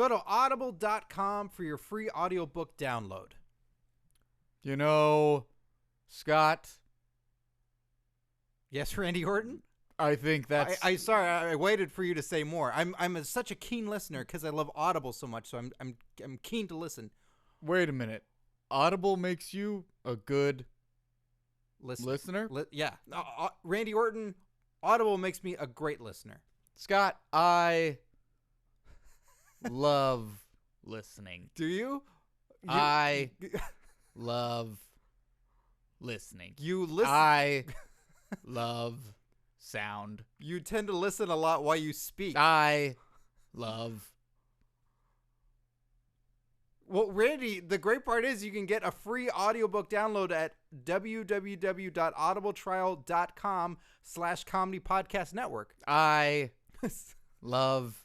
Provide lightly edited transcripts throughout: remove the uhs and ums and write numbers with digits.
Go to audible.com for your free audiobook download. You know, Scott. Yes, Randy Orton? I think that's... Sorry, I waited for you to say more. I'm such a keen listener because I love Audible so much, so I'm keen to listen. Wait a minute. Audible makes you a good listener? Yeah. Randy Orton, Audible makes me a great listener. Scott, I love listening. Do you? I love listening. You listen. I love sound. You tend to listen a lot while you speak. I love. Well, Randy, the great part is you can get a free audiobook download at www.audibletrial.com/comedy podcast network. I love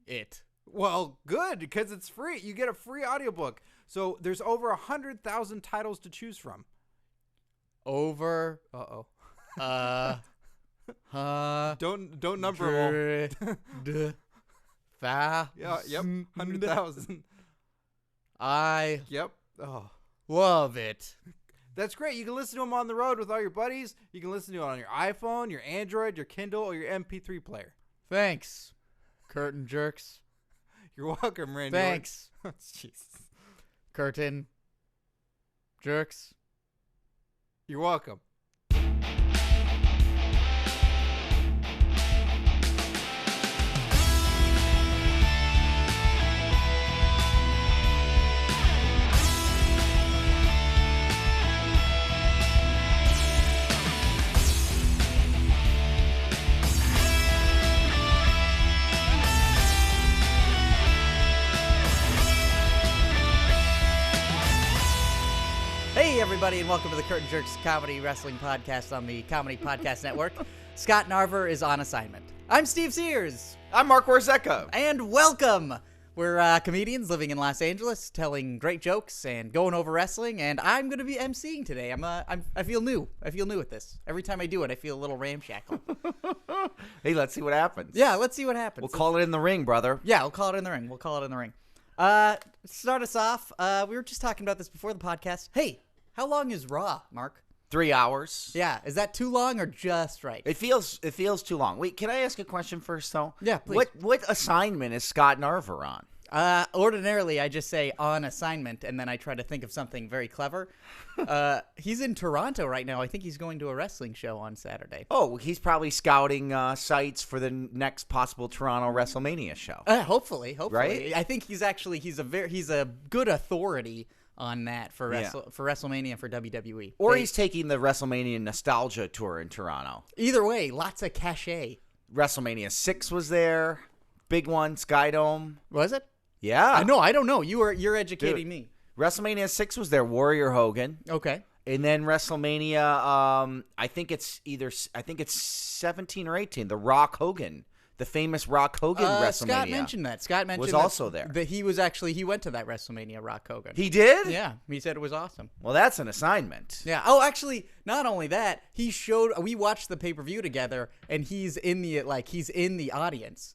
it. Well, good, because it's free. You get a free audiobook. So there's over 100,000 titles to choose from. Over. Don't number them all. Yeah, yep, 100,000. Yep. Oh, love it. that's great. You can listen to them on the road with all your buddies. You can listen to it on your iPhone, your Android, your Kindle, or your MP3 player. Thanks, curtain jerks. You're welcome, Randy. Thanks. Jeez. Curtain jerks. You're welcome. Hey, everybody, and welcome to the Curtain Jerks Comedy Wrestling Podcast on the Comedy Podcast Network. Scott Narver is on assignment. I'm Steve Sears. I'm Mark Warzeka. And welcome. We're comedians living in Los Angeles, telling great jokes and going over wrestling, and I'm going to be emceeing today. I feel new. I feel new at this. Every time I do it, I feel a little ramshackle. Hey, let's see what happens. Yeah, let's see what happens. We'll call it in the ring, brother. Yeah, we'll call it in the ring. Start us off. We were just talking about this before the podcast. Hey, how long is Raw, Mark? 3 hours. Yeah, is that too long or just right? It feels too long. Wait, can I ask a question first, though? Yeah, please. What assignment is Scott Narver on? Ordinarily, I just say on assignment, and then I try to think of something very clever. He's in Toronto right now. I think he's going to a wrestling show on Saturday. Oh, he's probably scouting sites for the next possible Toronto WrestleMania show. Hopefully. Right? I think he's a good authority on that for WrestleMania and for WWE. Or he's taking the WrestleMania nostalgia tour in Toronto. Either way, lots of cachet. WrestleMania 6 was there. Big one, Skydome. Was it? Yeah. I don't know. You're educating me. WrestleMania 6 was there, Warrior Hogan. Okay. And then WrestleMania, I think it's 17 or 18, the Rock Hogan. The famous Rock Hogan WrestleMania. Scott mentioned that. Scott mentioned was also there. That he went to that WrestleMania, Rock Hogan. He did? Yeah. He said it was awesome. Well, that's an assignment. Yeah. Oh, actually, not only that, we watched the pay-per-view together, and he's in the audience.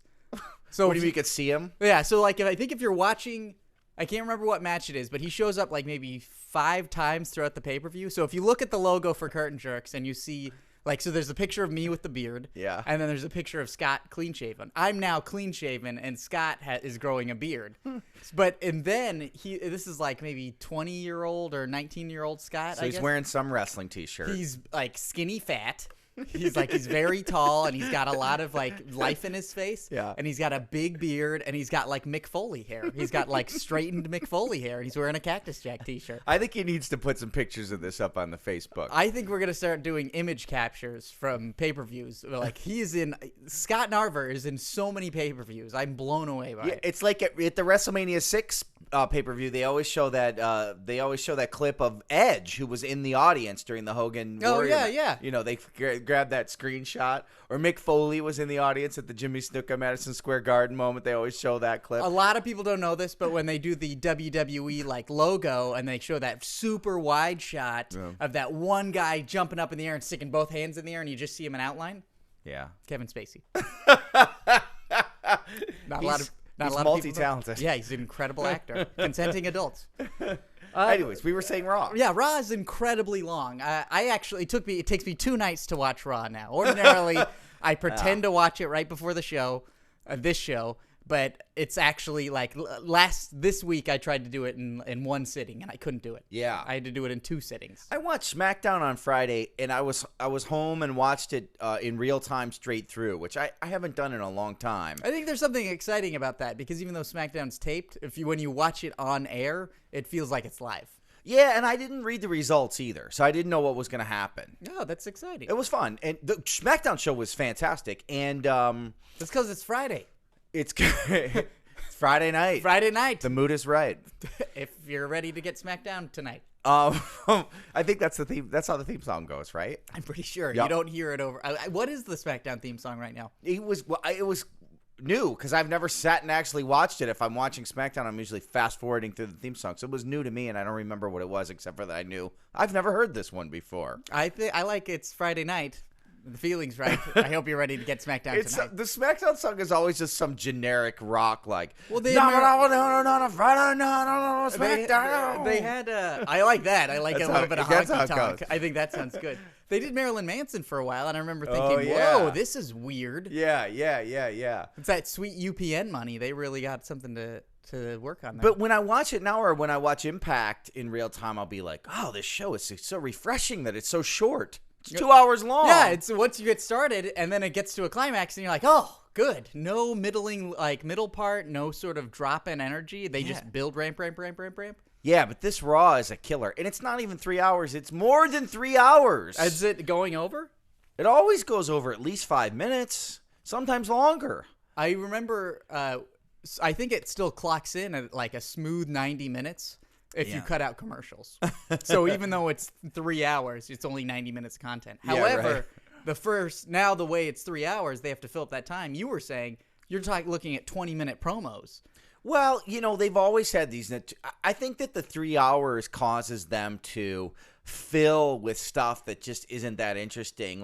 So what do you mean you could see him? Yeah. So I think if you're watching, I can't remember what match it is, but he shows up like maybe 5 times throughout the pay-per-view. So if you look at the logo for Curtain Jerks and you see, so there's a picture of me with the beard. Yeah. And then there's a picture of Scott clean-shaven. I'm now clean-shaven, and Scott is growing a beard. And then this is like maybe 20-year-old or 19-year-old Scott, So he's wearing some wrestling T-shirt. He's like skinny fat. He's very tall, and he's got a lot of life in his face. Yeah. And he's got a big beard, and he's got Mick Foley hair. He's got straightened Mick Foley hair, and he's wearing a Cactus Jack t-shirt. I think he needs to put some pictures of this up on the Facebook. I think we're gonna start doing image captures from pay-per-views. Scott Narver is in so many pay-per-views. I'm blown away by it. It's like at the WrestleMania 6 pay-per-view, they always show that clip of Edge, who was in the audience during the Hogan Warrior. Oh yeah. You know, they grab that screenshot. Or Mick Foley was in the audience at the Jimmy Snuka Madison Square Garden moment. They always show that clip. A lot of people don't know this, but when they do the WWE logo and they show that super wide shot of that one guy jumping up in the air and sticking both hands in the air, and you just see him in outline. Yeah. Kevin Spacey. Not He's a lot of people know. multi-talented. Yeah, he's an incredible actor. Consenting adults. Anyways, we were saying Raw. Yeah, Raw is incredibly long. I actually it takes me 2 nights to watch Raw now. Ordinarily, I pretend to watch it right before the show, this show, but it's actually like this week I tried to do it in one sitting and I couldn't do it. Yeah. I had to do it in 2 sittings. I watched SmackDown on Friday, and I was home and watched it in real time straight through, which I haven't done in a long time. I think there's something exciting about that because even though SmackDown's taped, when you watch it on air, it feels like it's live. Yeah, and I didn't read the results either, so I didn't know what was going to happen. Oh, that's exciting. It was fun, and the SmackDown show was fantastic, and That's because it's Friday. it's it's Friday night. Friday night. The mood is right. If you're ready to get SmackDown tonight. I think that's the theme. That's how the theme song goes, right? I'm pretty sure. Yep. You don't hear it over. What is the SmackDown theme song right now? It was new because I've never sat and actually watched it. If I'm watching SmackDown, I'm usually fast forwarding through the theme song, so it was new to me, and I don't remember what it was except for that I knew I've never heard this one before. I like it's Friday night. The feeling's right. I hope you're ready to get SmackDown tonight. The SmackDown song is always just some generic rock like. Well, they no, Friday night, SmackDown. They had. I like that. I like That's a little bit of that's how honky it tonk. goes. I think that sounds good. They did Marilyn Manson for a while, and I remember thinking, Oh, yeah. "Whoa, this is weird." Yeah. It's that sweet UPN money. They really got something to work on there. But when I watch it now, or when I watch Impact in real time, I'll be like, "Oh, this show is so refreshing that it's so short. It's 2 hours long." yeah, it's once you get started, and then it gets to a climax, and you're like, "Oh, good." No middle part. No sort of drop in energy. They just build ramp. Yeah, but this Raw is a killer, and it's not even 3 hours. It's more than 3 hours. Is it going over? It always goes over at least 5 minutes, sometimes longer. I remember. I think it still clocks in at like a smooth 90 minutes if you Yeah. cut out commercials. So even though it's 3 hours, it's only 90 minutes of content. Yeah, However, right. the way it's 3 hours, they have to fill up that time. You were saying you're looking at 20-minute promos. Well, they've always had these. I think that the 3 hours causes them to fill with stuff that just isn't that interesting.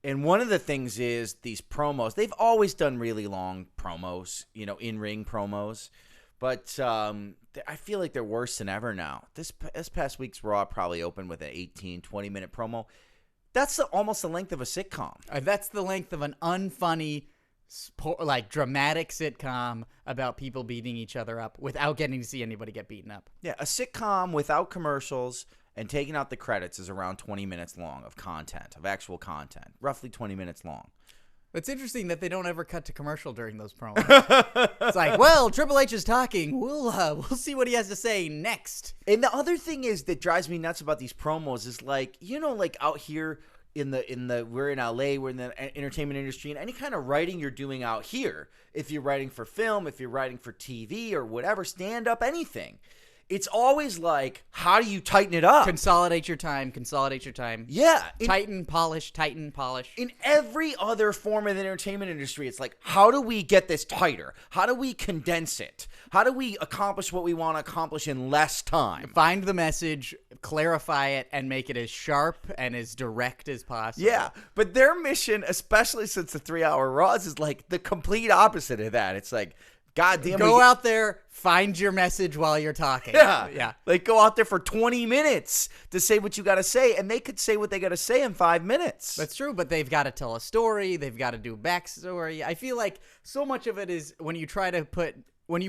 And one of the things is these promos. They've always done really long promos, in-ring promos. But I feel like they're worse than ever now. This past week's Raw probably opened with an 18, 20-minute promo. That's almost the length of a sitcom. That's the length of an unfunny, dramatic sitcom about people beating each other up without getting to see anybody get beaten up. Yeah, a sitcom without commercials and taking out the credits is around 20 minutes long of content, of actual content. Roughly 20 minutes long. It's interesting that they don't ever cut to commercial during those promos. It's like, well, Triple H is talking. We'll see what he has to say next. And the other thing is that drives me nuts about these promos is out here we're in LA, we're in the entertainment industry, and any kind of writing you're doing out here, if you're writing for film, if you're writing for TV or whatever, stand up, anything. It's always like, how do you tighten it up? Consolidate your time. Yeah. Tighten, polish. In every other form of the entertainment industry, it's like, how do we get this tighter? How do we condense it? How do we accomplish what we want to accomplish in less time? Find the message, clarify it, and make it as sharp and as direct as possible. Yeah, but their mission, especially since the 3 hour Raws, is like the complete opposite of that. It's like, God damn, go out there, find your message while you're talking. Yeah. Like, go out there for 20 minutes to say what you got to say, and they could say what they got to say in 5 minutes. That's true, but they've got to tell a story. They've got to do backstory. I feel like so much of it is when you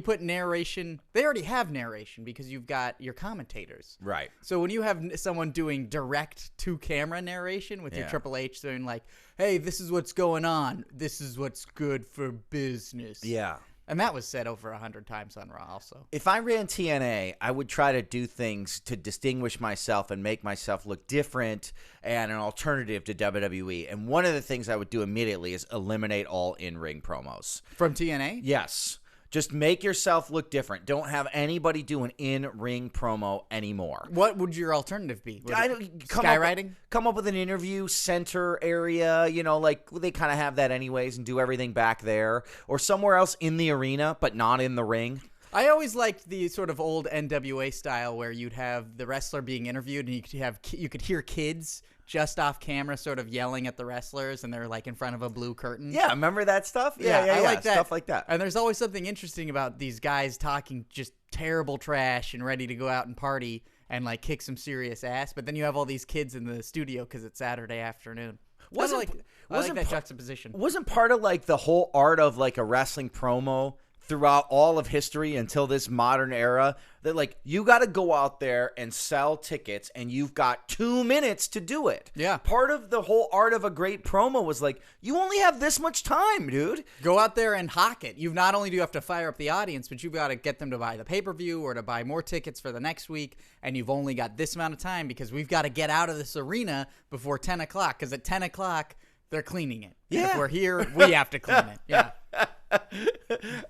put narration, they already have narration because you've got your commentators. Right. So when you have someone doing direct to camera narration with your Triple H saying like, hey, this is what's going on. This is what's good for business. Yeah. And that was said over 100 times on Raw also. If I ran TNA, I would try to do things to distinguish myself and make myself look different and an alternative to WWE. And one of the things I would do immediately is eliminate all in-ring promos. From TNA? Yes. Just make yourself look different. Don't have anybody do an in-ring promo anymore. What would your alternative be? Skywriting? Come up with an interview center area, like they kind of have that anyways, and do everything back there. Or somewhere else in the arena, but not in the ring. I always liked the sort of old NWA style where you'd have the wrestler being interviewed and you could hear kids just off camera sort of yelling at the wrestlers, and they're like in front of a blue curtain. Yeah, remember that stuff? Yeah, I like that. Stuff like that. And there's always something interesting about these guys talking just terrible trash and ready to go out and party and like kick some serious ass. But then you have all these kids in the studio because it's Saturday afternoon. I like that juxtaposition. Wasn't part of like the whole art of like a wrestling promo throughout all of history until this modern era that like you got to go out there and sell tickets and you've got 2 minutes to do it. Yeah. Part of the whole art of a great promo was like, you only have this much time, dude. Go out there and hawk it. You not only do you have to fire up the audience, but you've got to get them to buy the pay-per-view or to buy more tickets for the next week. And you've only got this amount of time because we've got to get out of this arena before 10 o'clock. Because at 10 o'clock, they're cleaning it. Yeah. And if we're here, we have to clean it. Yeah.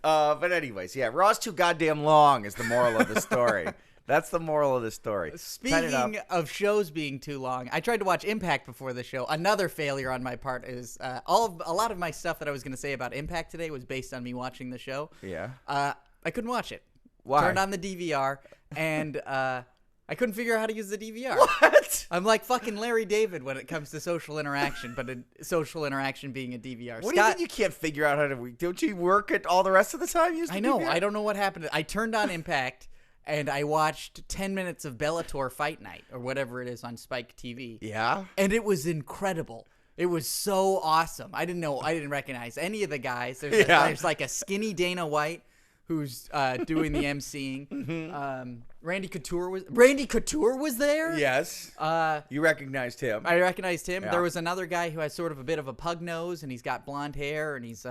But anyways, yeah, Raw's too goddamn long is the moral of the story. That's the moral of the story. Speaking of shows being too long, I tried to watch Impact before the show. Another failure on my part is a lot of my stuff that I was going to say about Impact today was based on me watching the show. Yeah. I couldn't watch it. Why? Turned on the DVR, and I couldn't figure out how to use the DVR. What? I'm like fucking Larry David when it comes to social interaction, but a social interaction being a DVR. What do you mean you can't figure out how to? Don't you work it all the rest of the time? I know. I don't know what happened. I turned on Impact and I watched 10 minutes of Bellator Fight Night or whatever it is on Spike TV. Yeah. And it was incredible. It was so awesome. I didn't recognize any of the guys. There's like a skinny Dana White who's doing the emceeing. Mm-hmm. Randy Couture was there. Yes. You recognized him. I recognized him. Yeah. There was another guy who has sort of a bit of a pug nose, and he's got blonde hair, and he's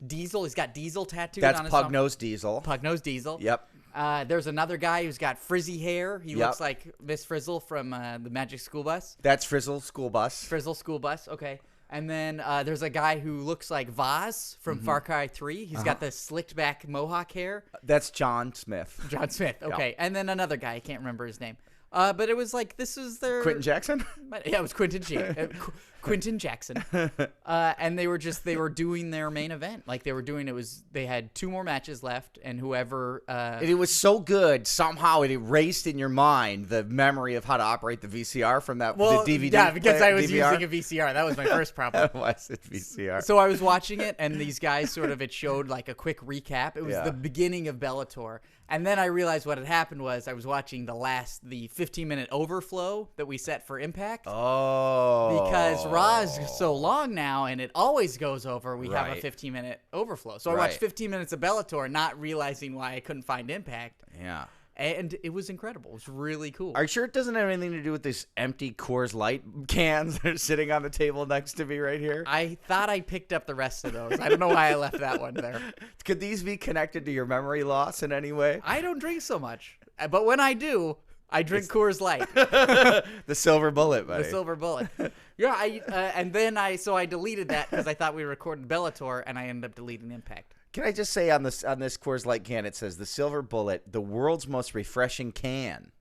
Diesel. He's got Diesel tattooed on his Pug Nose Diesel. Pug Nose Diesel. Yep. There's another guy who's got frizzy hair. He Yep. looks like Miss Frizzle from the Magic School Bus. That's Frizzle School Bus. Frizzle School Bus. Okay. And then there's a guy who looks like Vaz from Far Cry 3. He's got the slicked back mohawk hair. That's John Smith. John Smith. Okay. Yeah. And then another guy. I can't remember his name. But it was like, this is their... Quentin Jackson? Yeah, it was Quentin Jackson. And they were doing their main event. Like they had 2 more matches left, and whoever... And it was so good, somehow it erased in your mind the memory of how to operate the VCR from the DVD. Yeah, because I was DVR. using a VCR. That was my first problem. Was it VCR? So I was watching it, and these guys it showed like a quick recap. It was Yeah. the beginning of Bellator. And then I realized what had happened was I was watching the 15-minute overflow that we set for Impact. Oh. Because Raw is so long now, and it always goes over, we have a Right. 15-minute overflow. So I Right. watched 15 minutes of Bellator, not realizing why I couldn't find Impact. Yeah. And it was incredible. It was really cool. Are you sure it doesn't have anything to do with these empty Coors Light cans that are sitting on the table next to me right here? I thought I picked up the rest of those. I don't know why I left that one there. Could these be connected to your memory loss in any way? I don't drink so much. But when I do, I drink Coors Light. The silver bullet, buddy. The silver bullet. Yeah, and then I deleted that because I thought we recorded Bellator, and I ended up deleting Impact. Can I just say on this Coors Light can, it says the silver bullet, the world's most refreshing can.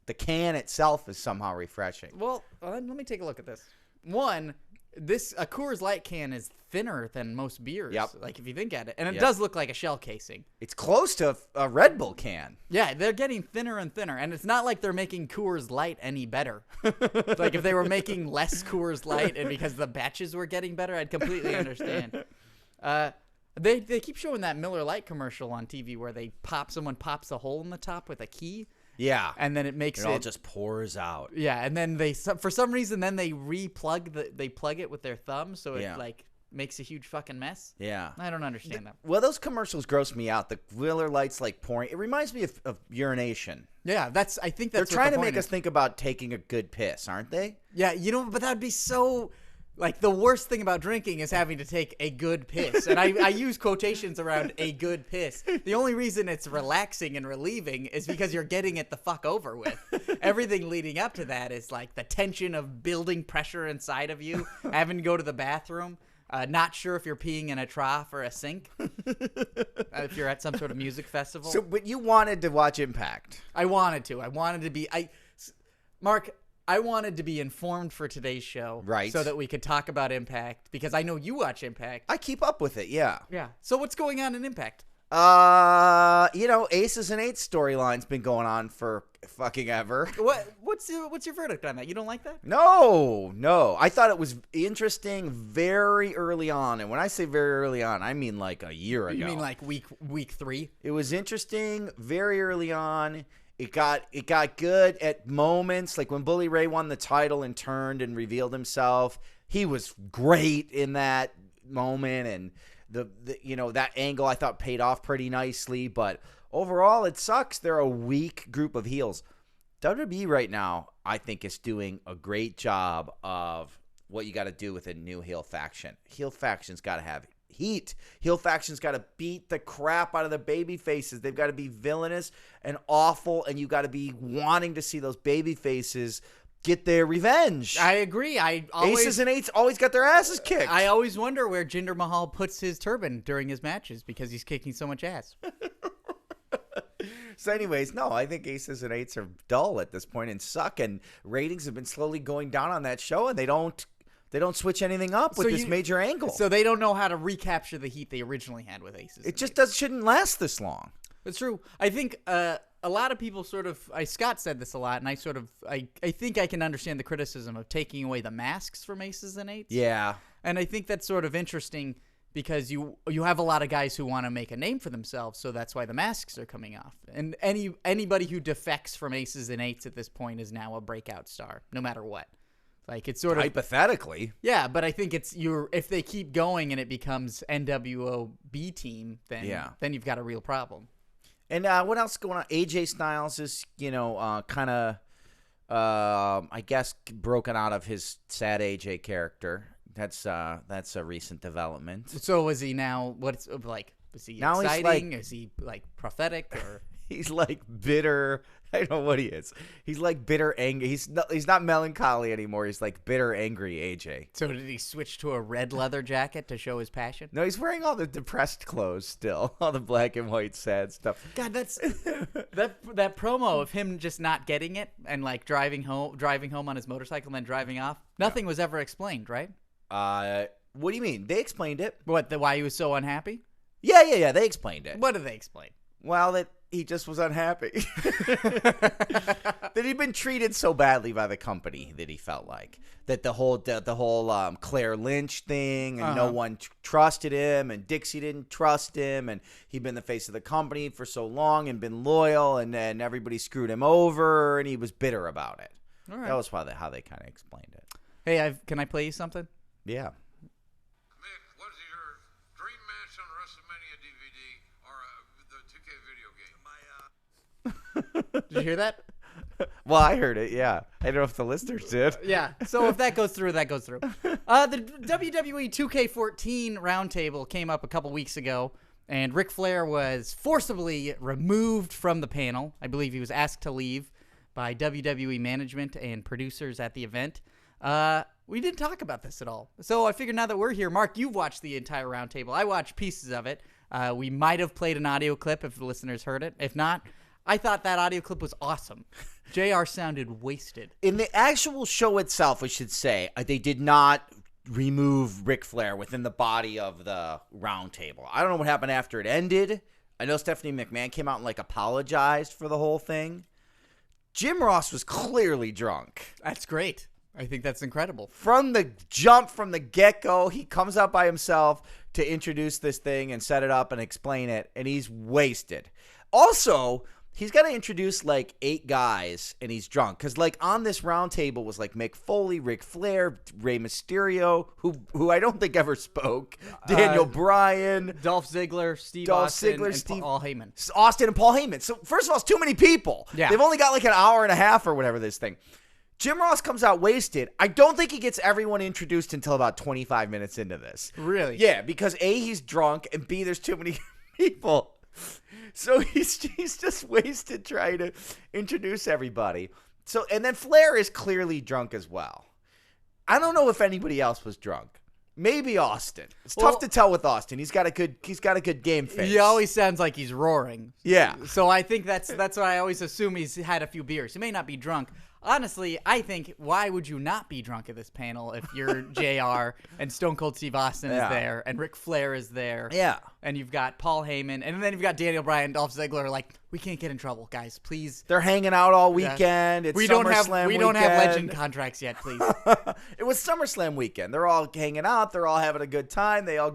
The can itself is somehow refreshing. Well, let me take a look at this. One, a Coors Light can is thinner than most beers. Yep. Like if you think at it, and it Yep. does look like a shell casing. It's close to a Red Bull can. Yeah, they're getting thinner and thinner, and it's not like they're making Coors Light any better. Like if they were making less Coors Light, and because the batches were getting better, I'd completely understand. They keep showing that Miller Lite commercial on TV where someone pops a hole in the top with a key. Yeah. And then it makes It all just pours out. Yeah, and then for some reason they plug it with their thumb so it Yeah. like makes a huge fucking mess. Yeah. I don't understand that. Well, those commercials gross me out. The Miller Lite's like pouring. It reminds me of urination. Yeah, I think They're that's trying what the to point make us is. think about taking a good piss, aren't they? Yeah, but that'd be so. Like, the worst thing about drinking is having to take a good piss. And I use quotations around a good piss. The only reason it's relaxing and relieving is because you're getting it the fuck over with. Everything leading up to that is, like, the tension of building pressure inside of you, having to go to the bathroom, not sure if you're peeing in a trough or a sink, if you're at some sort of music festival. So, but you wanted to watch Impact. I wanted to. Mark, I wanted to be informed for today's show. Right. So that we could talk about Impact, because I know you watch Impact. I keep up with it, yeah. Yeah. So what's going on in Impact? Aces and Eights storyline's been going on for fucking ever. What's your verdict on that? You don't like that? No. I thought it was interesting very early on. And when I say very early on, I mean like a year ago. You mean like week 3? It was interesting very early on. It got good at moments, like when Bully Ray won the title and turned and revealed himself. He was great in that moment, and the that angle I thought paid off pretty nicely. But overall, it sucks. They're a weak group of heels. WWE right now, I think, is doing a great job of what you got to do with a new heel faction. Heel faction's got to have heat. Heel faction's got to beat the crap out of the baby faces. They've got to be villainous and awful, and you got to be wanting to see those baby faces get their revenge. I agree. Aces and Eights always got their asses kicked. I always wonder where Jinder Mahal puts his turban during his matches because he's kicking so much ass. So anyways, no, I think Aces and Eights are dull at this point and suck, and ratings have been slowly going down on that show, and they don't switch anything up with this major angle. So they don't know how to recapture the heat they originally had with Aces. It just shouldn't last this long. It's true. I think a lot of people Scott said this a lot, and I think I can understand the criticism of taking away the masks from Aces and Eights. Yeah. And I think that's sort of interesting because you have a lot of guys who want to make a name for themselves, so that's why the masks are coming off. And anybody who defects from Aces and Eights at this point is now a breakout star, no matter what. Like, it's sort of hypothetically. Yeah, but I think if they keep going and it becomes NWO B team, then you've got a real problem. And what else is going on? AJ Styles is, kind of, I guess, broken out of his sad AJ character. That's a recent development. So is he now? What's like? Is he now exciting? Is he like prophetic? Or he's like bitter. I don't know what he is. He's like bitter, angry. He's not melancholy anymore. He's like bitter, angry AJ. So did he switch to a red leather jacket to show his passion? No, he's wearing all the depressed clothes still, all the black and white sad stuff. God, that's that promo of him just not getting it and like driving home on his motorcycle and then driving off. Nothing was ever explained, right? What do you mean? They explained it. Why he was so unhappy? Yeah. They explained it. What did they explain? Well, that he just was unhappy. That he'd been treated so badly by the company that he felt like that the whole Claire Lynch thing, and no one trusted him, and Dixie didn't trust him, and he'd been the face of the company for so long and been loyal, and then everybody screwed him over, and he was bitter about it. All right. That was how they kind of explained it. Hey, can I play you something? Yeah. Mick, what is your dream match on WrestleMania DVD or the 2K video game? Did you hear that? Well, I heard it, yeah. I don't know if the listeners did. Yeah, so if that goes through, that goes through. The WWE 2K14 roundtable came up a couple weeks ago, and Ric Flair was forcibly removed from the panel. I believe he was asked to leave by WWE management and producers at the event. We didn't talk about this at all. So I figured now that we're here, Mark, you've watched the entire roundtable. I watched pieces of it. We might have played an audio clip if the listeners heard it. If not, I thought that audio clip was awesome. JR sounded wasted. In the actual show itself, we should say, they did not remove Ric Flair within the body of the roundtable. I don't know what happened after it ended. I know Stephanie McMahon came out and apologized for the whole thing. Jim Ross was clearly drunk. That's great. I think that's incredible. From the jump, from the get-go, he comes out by himself to introduce this thing and set it up and explain it, and he's wasted. Also, he's got to introduce 8 guys, and he's drunk. Because on this round table was Mick Foley, Ric Flair, Rey Mysterio, who I don't think ever spoke, Daniel Bryan, Dolph Ziggler, Steve Paul Heyman. Austin and Paul Heyman. So first of all, it's too many people. Yeah. They've only got an hour and a half or whatever this thing. Jim Ross comes out wasted. I don't think he gets everyone introduced until about 25 minutes into this. Really? Yeah, because A, he's drunk, and B, there's too many people. So he's just wasted trying to introduce everybody. So, and then Flair is clearly drunk as well. I don't know if anybody else was drunk. Maybe Austin. It's tough to tell with Austin. He's got a good game face. He always sounds like he's roaring. Yeah. So I think that's why I always assume he's had a few beers. He may not be drunk. honestly, I think why would you not be drunk at this panel if you're JR and Stone Cold Steve Austin is there and Ric Flair is there? Yeah. And you've got Paul Heyman, and then you've got Daniel Bryan and Dolph Ziggler. Like, we can't get in trouble, guys. Please. They're hanging out all weekend. It's We don't have SummerSlam legend contracts yet, please. It was SummerSlam weekend. They're all hanging out. They're all having a good time. They all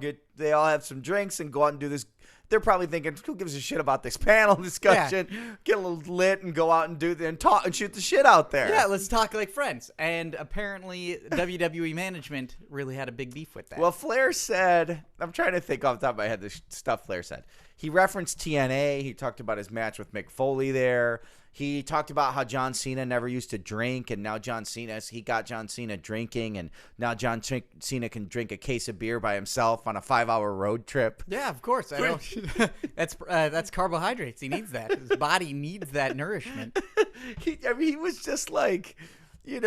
have some drinks and go out and do this. They're probably thinking, who gives a shit about this panel discussion? Get a little lit and go out and talk and shoot the shit out there. Yeah, let's talk like friends. And apparently, WWE management really had a big beef with that. Well, Flair said, I'm trying to think off the top of my head the stuff Flair said. He referenced TNA. He talked about his match with Mick Foley there. He talked about how John Cena never used to drink, and now he got John Cena drinking, and now John Cena can drink a case of beer by himself on a 5-hour road trip. Yeah, of course. I know. That's carbohydrates. He needs that. His body needs that nourishment. He was just like, he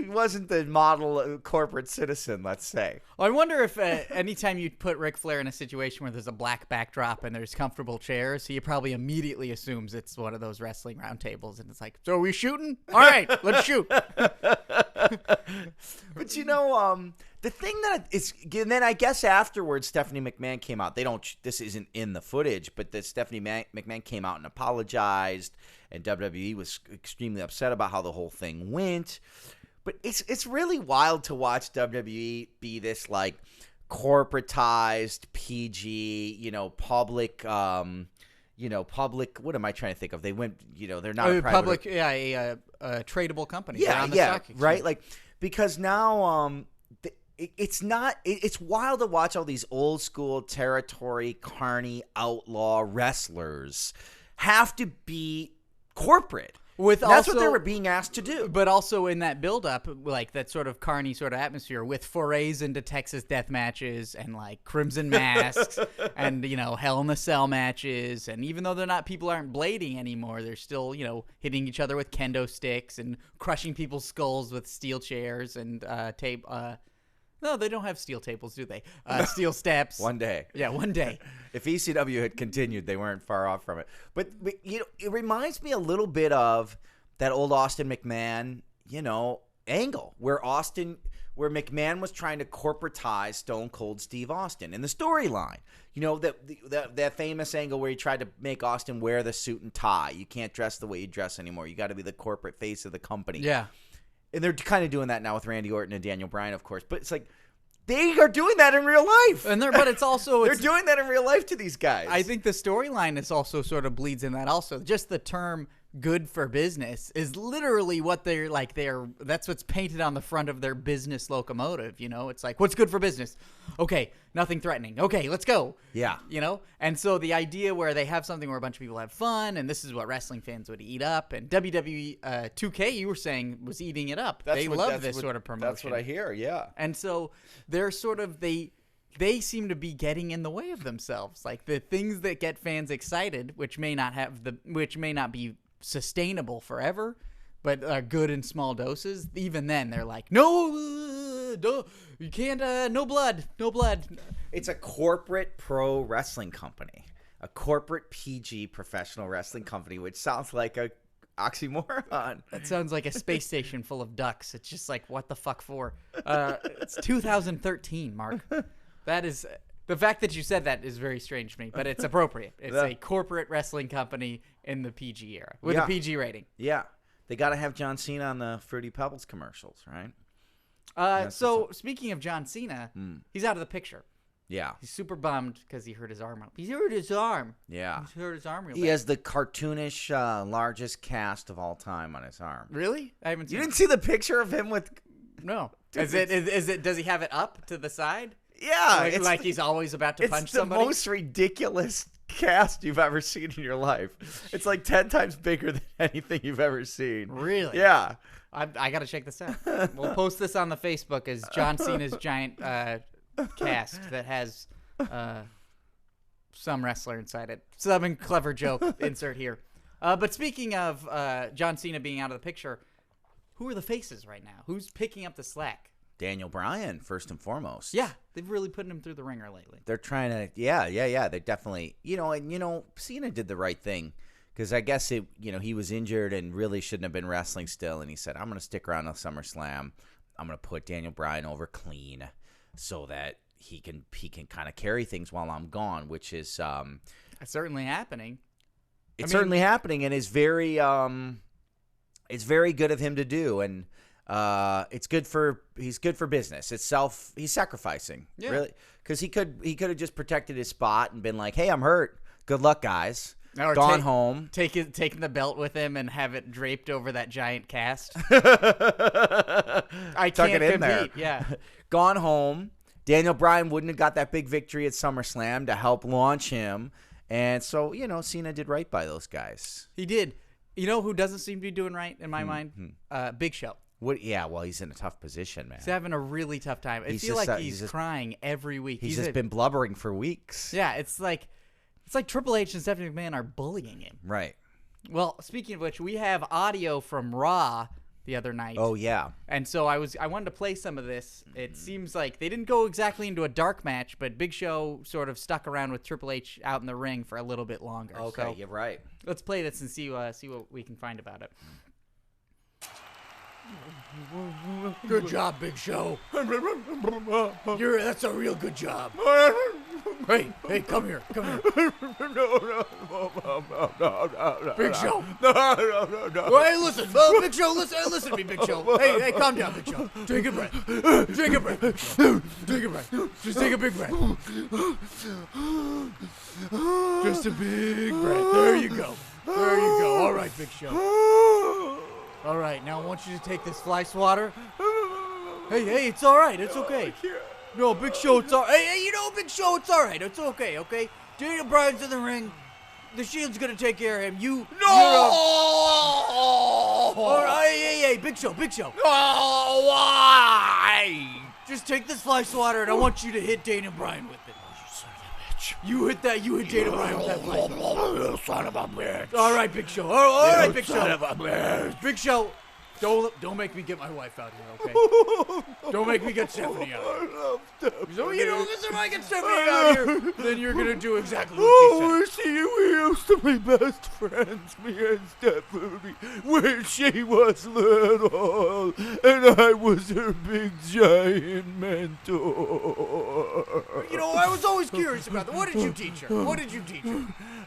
wasn't the model corporate citizen, let's say. Well, I wonder if anytime you put Ric Flair in a situation where there's a black backdrop and there's comfortable chairs, he probably immediately assumes it's one of those wrestling round tables, and it's like, so are we shooting? All right, let's shoot. But the thing that is, and then I guess afterwards Stephanie McMahon came out. This isn't in the footage, but Stephanie McMahon came out and apologized, and WWE was extremely upset about how the whole thing went. But it's really wild to watch WWE be this like corporatized PG, public. Public. What am I trying to think of? They went. They're not a public. Yeah, a tradable company. Yeah, on the stock exchange. Right. Like because now it's not. It's wild to watch all these old school territory carny outlaw wrestlers have to be corporate. That's what they were being asked to do. But also in that build-up, like that sort of carny sort of atmosphere with forays into Texas death matches and like Crimson Masks and, Hell in the Cell matches. And even though people aren't blading anymore, they're still, hitting each other with kendo sticks and crushing people's skulls with steel chairs and tape. No, they don't have steel tables, do they? Steel steps. One day. Yeah, one day. If ECW had continued, they weren't far off from it. But it reminds me a little bit of that old Austin McMahon, angle where McMahon was trying to corporatize Stone Cold Steve Austin in the storyline. That famous angle where he tried to make Austin wear the suit and tie. You can't dress the way you dress anymore. You got to be the corporate face of the company. Yeah. And they're kind of doing that now with Randy Orton and Daniel Bryan, of course. But it's like they are doing that in real life. But it's also they're doing that in real life to these guys. I think the storyline is also sort of bleeds in that also. Just the term good for business is literally what that's what's painted on the front of their business locomotive, It's like, what's good for business? Okay, nothing threatening. Okay, let's go. Yeah. And so the idea where they have something where a bunch of people have fun, and this is what wrestling fans would eat up, and WWE 2K, you were saying, was eating it up. They love this sort of promotion. That's what I hear, yeah. And so they're sort of, they seem to be getting in the way of themselves. Like the things that get fans excited, which may not be sustainable forever, but are good in small doses. Even then, they're like, no, you can't. No blood. It's a corporate pro wrestling company, a corporate PG professional wrestling company, which sounds like a oxymoron. That sounds like a space station full of ducks. It's just like, what the fuck for? It's 2013, Mark. That is. The fact that you said that is very strange to me, but it's appropriate. It's a corporate wrestling company in the PG era with a PG rating. Yeah. They got to have John Cena on the Fruity Pebbles commercials, right? So speaking of John Cena, he's out of the picture. Yeah. He's super bummed because he hurt his arm. He hurt his arm. Yeah. He hurt his arm real bad. He has the cartoonish largest cast of all time on his arm. Really? I haven't seen You didn't see the picture of him with... No. Is it? Does he have it up to the side? Yeah. Like he's always about to punch somebody? It's the most ridiculous cast you've ever seen in your life. It's like 10 times bigger than anything you've ever seen. Really? Yeah. I got to check this out. We'll post this on the Facebook as John Cena's giant cast that has some wrestler inside it. Some clever joke insert here. But speaking of John Cena being out of the picture, who are the faces right now? Who's picking up the slack? Daniel Bryan, first and foremost. Yeah, they've really put him through the ringer lately. They're trying to, yeah. They definitely, Cena did the right thing because I guess he was injured and really shouldn't have been wrestling still, and he said, I'm going to stick around till SummerSlam. I'm going to put Daniel Bryan over clean so that he can kind of carry things while I'm gone, which is certainly happening. It's certainly happening, and is very it's very good of him to do, and he's good for business. He's sacrificing, really, because he could have just protected his spot and been like, hey, I'm hurt. Good luck, guys. Or Gone home. Taking the belt with him and have it draped over that giant cast. I Tuck can't it in compete. there. Yeah. Gone home. Daniel Bryan wouldn't have got that big victory at SummerSlam to help launch him. And so, Cena did right by those guys. He did. You know who doesn't seem to be doing right in my mind? Big Show. Yeah, well, he's in a tough position, man. He's having a really tough time. I feel like he's crying every week. He's just been blubbering for weeks. Yeah, it's like Triple H and Stephanie McMahon are bullying him. Right. Well, speaking of which, we have audio from Raw the other night. Oh, yeah. And so I wanted to play some of this. It seems like they didn't go exactly into a dark match, but Big Show sort of stuck around with Triple H out in the ring for a little bit longer. Okay, so you're right. let's play this and see what we can find about it. Good job, Big Show. That's a real good job. Hey, come here. Big Show. No. Hey, listen. Big Show, listen to me, Big Show. Hey, calm down, Big Show. Take a breath. Take a breath. Take a breath. Just take a big breath. Just a big breath. There you go. All right, Big Show. All right, now I want you to take this fly swatter. Hey, it's all right. It's okay. No, Big Show, it's all right. Hey, Big Show, it's all right. It's okay, okay? Daniel Bryan's in the ring. The Shield's going to take care of him. All right, hey, Big Show. Oh, why? Just take this fly swatter, and I want you to hit Daniel Bryan with it. You hit Daniel Bryan with that fly swatter. Son of a bitch. All right, Big Show. All right, Big Show. Son of a bitch. Big Show. Don't make me get my wife out here, okay? Don't make me get Stephanie out here. So, if I get Stephanie out here, then you're going to do exactly what she said. We used to be best friends, me and Stephanie, when she was little, and I was her big giant mentor. I was always curious about that. What did you teach her?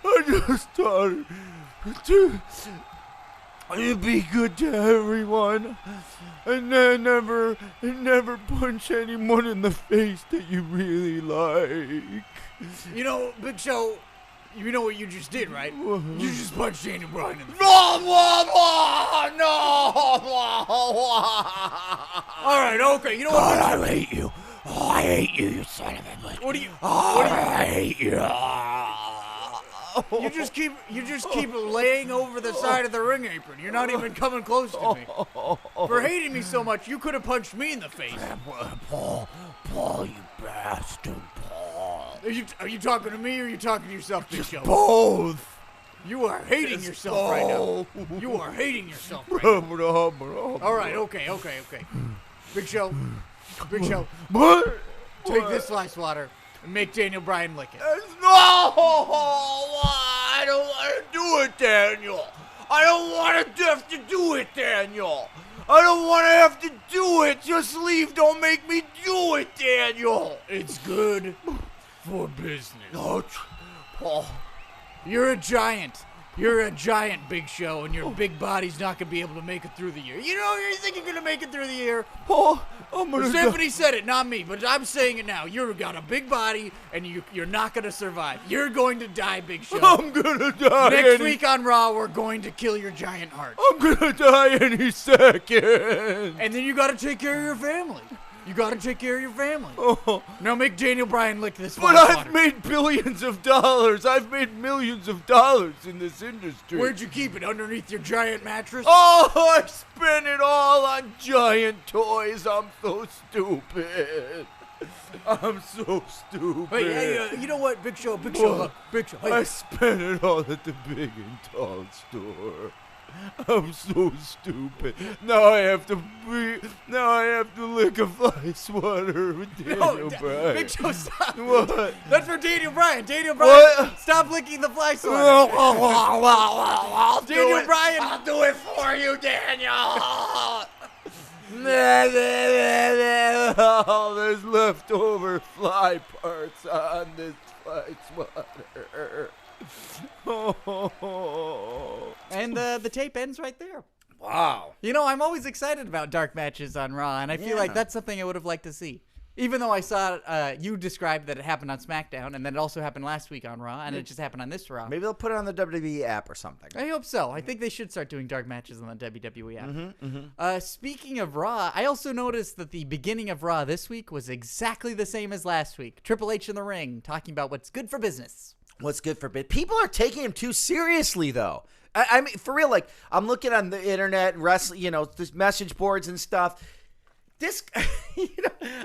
I just taught her to be good to everyone, and then never punch anyone in the face that you really like. Big Show, you know what you just did, right? You just punched Daniel Bryan in the face. No! All right, okay. You know what? God, I hate you. Oh, I hate you, you son of a bitch. I hate you. You just keep laying over the side of the ring apron. You're not even coming close to me. For hating me so much, you could have punched me in the face. Paul, you bastard, Paul. Are you talking to me or are you talking to yourself, Big Show? Both. You are hating yourself right now. You are hating yourself right now. All right, okay. Big Show. What? Take this fly swatter and make Daniel Bryan lick it. No! I don't want to do it, Daniel. I don't want to have to do it, Daniel. I don't want to have to do it. Just leave. Don't make me do it, Daniel. It's good for business. No, Paul. You're a giant. You're a giant, Big Show, and your big body's not going to be able to make it through the year. You think you're going to make it through the year? Paul, I'm going to Stephanie said it, not me, but I'm saying it now. You've got a big body, and you're not going to survive. You're going to die, Big Show. I'm going to die. Next week on Raw, we're going to kill your giant heart. I'm going to die any second. And then you got to take care of your family. You got to take care of your family. Oh. Now make Daniel Bryan lick this. But I've made billions of dollars. I've made millions of dollars in this industry. Where'd you keep it? Underneath your giant mattress? Oh, I spent it all on giant toys. I'm so stupid. I'm so stupid. Hey, you know what, Big Show? Big Show. Hey. I spent it all at the big and tall store. I'm so stupid. Now I have to lick a fly swatter with Daniel Bryan. Big Show, stop. What? That's for Daniel Bryan. Daniel Bryan, What? stop licking the fly swatter. Daniel Bryan. I'll do it for you, Daniel. Oh, there's leftover fly parts on this fly swatter. Oh. And the tape ends right there. Wow. You know, I'm always excited about dark matches on Raw, and I feel like that's something I would have liked to see. Even though I saw you described that it happened on SmackDown, and then it also happened last week on Raw, and it just happened on this Raw. Maybe they'll put it on the WWE app or something. I hope so. I think they should start doing dark matches on the WWE app. Speaking of Raw, I also noticed that the beginning of Raw this week was exactly the same as last week. Triple H in the ring, talking about what's good for business. What's good for bit? People are taking him too seriously, though. I mean, for real. Like, I'm looking on the internet and wrestling, this message boards and stuff. This, I